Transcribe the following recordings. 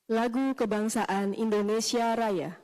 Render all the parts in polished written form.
Lagu Kebangsaan Indonesia Raya.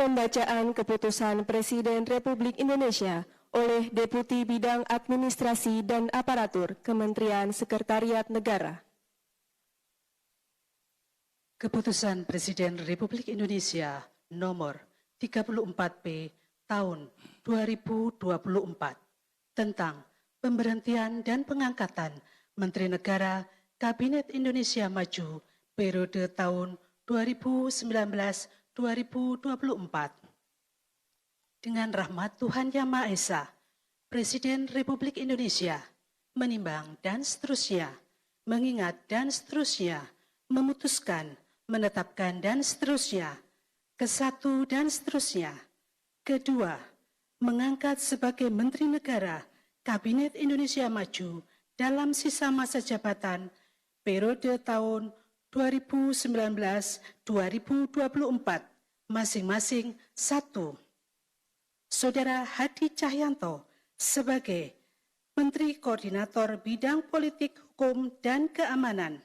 Pembacaan Keputusan Presiden Republik Indonesia oleh Deputi Bidang Administrasi dan Aparatur Kementerian Sekretariat Negara. Keputusan Presiden Republik Indonesia nomor 34P tahun 2024 tentang pemberhentian dan pengangkatan Menteri Negara Kabinet Indonesia Maju periode tahun 2019-2024. Dengan rahmat Tuhan Yang Maha Esa, Presiden Republik Indonesia menimbang dan seterusnya, mengingat dan seterusnya, memutuskan, menetapkan dan seterusnya, kesatu dan seterusnya. Kedua, mengangkat sebagai Menteri Negara Kabinet Indonesia Maju dalam sisa masa jabatan periode tahun 2019-2024 masing-masing 1. Saudara Hadi Cahyanto sebagai Menteri Koordinator Bidang Politik, Hukum, dan Keamanan.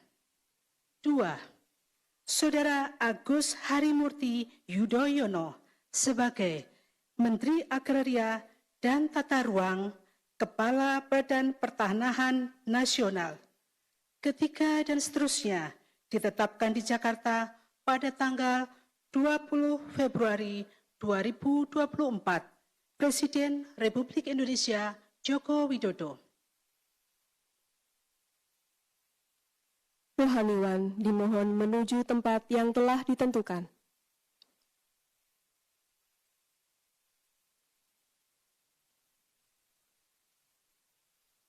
2. Saudara Agus Harimurti Yudhoyono sebagai Menteri Agraria dan Tata Ruang, Kepala Badan Pertanahan Nasional. Ketiga dan seterusnya ditetapkan di Jakarta pada tanggal 20 Februari 2024. Presiden Republik Indonesia Joko Widodo. Rohaniwan dimohon menuju tempat yang telah ditentukan.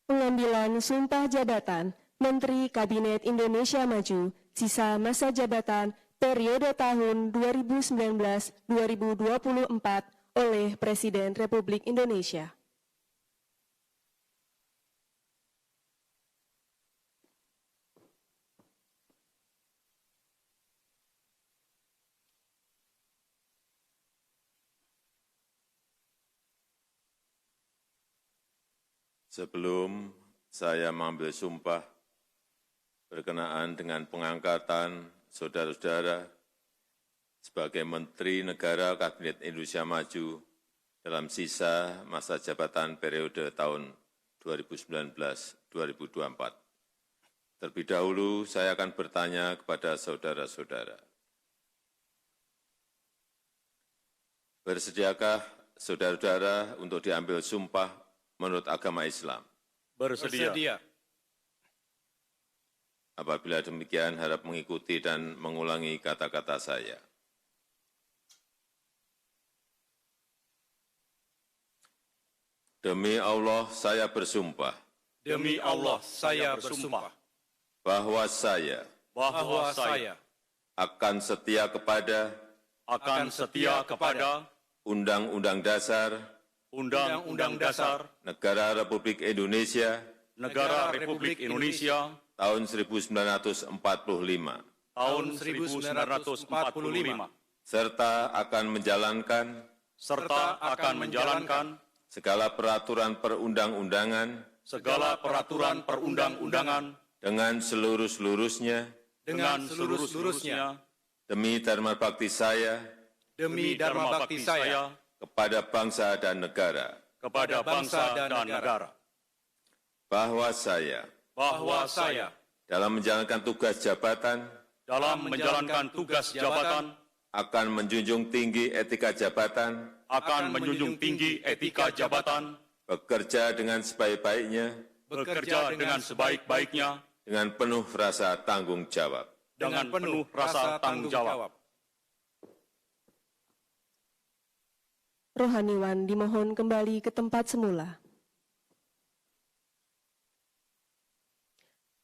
Pengambilan Sumpah Jabatan Menteri Kabinet Indonesia Maju sisa masa jabatan periode tahun 2019-2024 oleh Presiden Republik Indonesia. Sebelum saya mengambil sumpah berkenaan dengan pengangkatan saudara-saudara sebagai Menteri Negara Kabinet Indonesia Maju dalam sisa masa jabatan periode tahun 2019-2024. Terlebih dahulu saya akan bertanya kepada saudara-saudara. Bersediakah saudara-saudara untuk diambil sumpah menurut agama Islam? Bersedia. Apabila demikian, harap mengikuti dan mengulangi kata-kata saya. Demi Allah, saya bersumpah. Demi Allah, saya bersumpah. bahwa saya akan setia kepada Undang-Undang Dasar Negara Republik Indonesia tahun 1945 serta akan menjalankan segala peraturan perundang-undangan dengan seluruh-seluruhnya demi dharma bakti saya kepada bangsa dan negara, bahwa saya dalam menjalankan tugas jabatan akan menjunjung tinggi etika jabatan, bekerja dengan sebaik-baiknya, dengan penuh rasa tanggung jawab. Rohaniwan dimohon kembali ke tempat semula.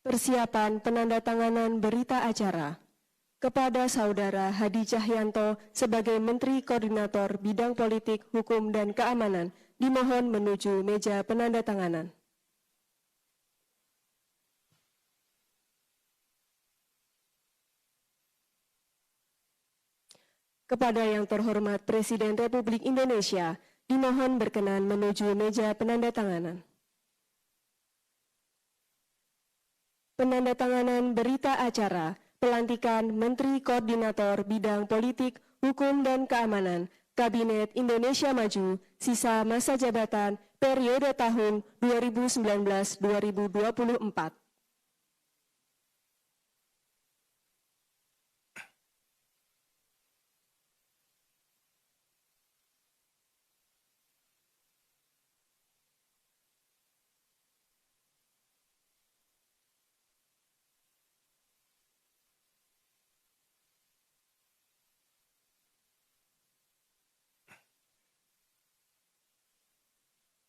Persiapan penandatanganan berita acara kepada Saudara Hadi Cahyanto sebagai Menteri Koordinator Bidang Politik, Hukum, dan Keamanan dimohon menuju meja penandatanganan. Kepada yang terhormat Presiden Republik Indonesia, dimohon berkenan menuju meja penandatanganan. Penandatanganan berita acara pelantikan Menteri Koordinator Bidang Politik, Hukum, dan Keamanan Kabinet Indonesia Maju sisa masa jabatan periode tahun 2019-2024.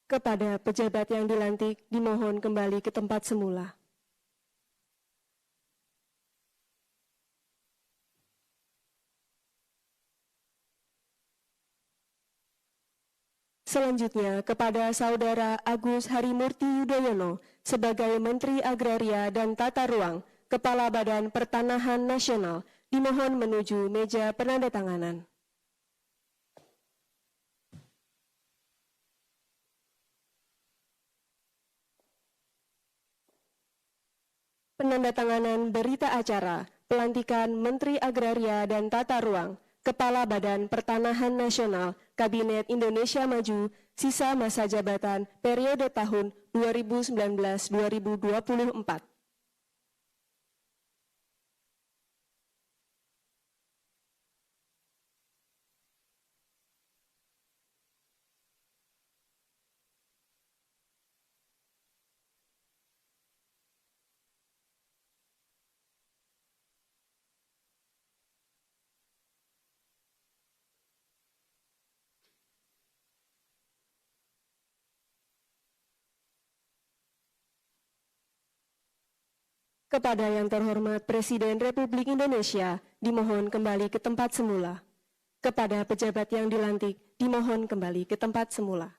Kepada pejabat yang dilantik, dimohon kembali ke tempat semula. Selanjutnya, kepada Saudara Agus Harimurti Yudhoyono sebagai Menteri Agraria dan Tata Ruang, Kepala Badan Pertanahan Nasional, dimohon menuju meja penandatanganan. Penandatanganan berita acara pelantikan Menteri Agraria dan Tata Ruang, Kepala Badan Pertanahan Nasional, Kabinet Indonesia Maju, sisa masa jabatan periode tahun 2019-2024. Kepada yang terhormat Presiden Republik Indonesia, dimohon kembali ke tempat semula. Kepada pejabat yang dilantik, dimohon kembali ke tempat semula.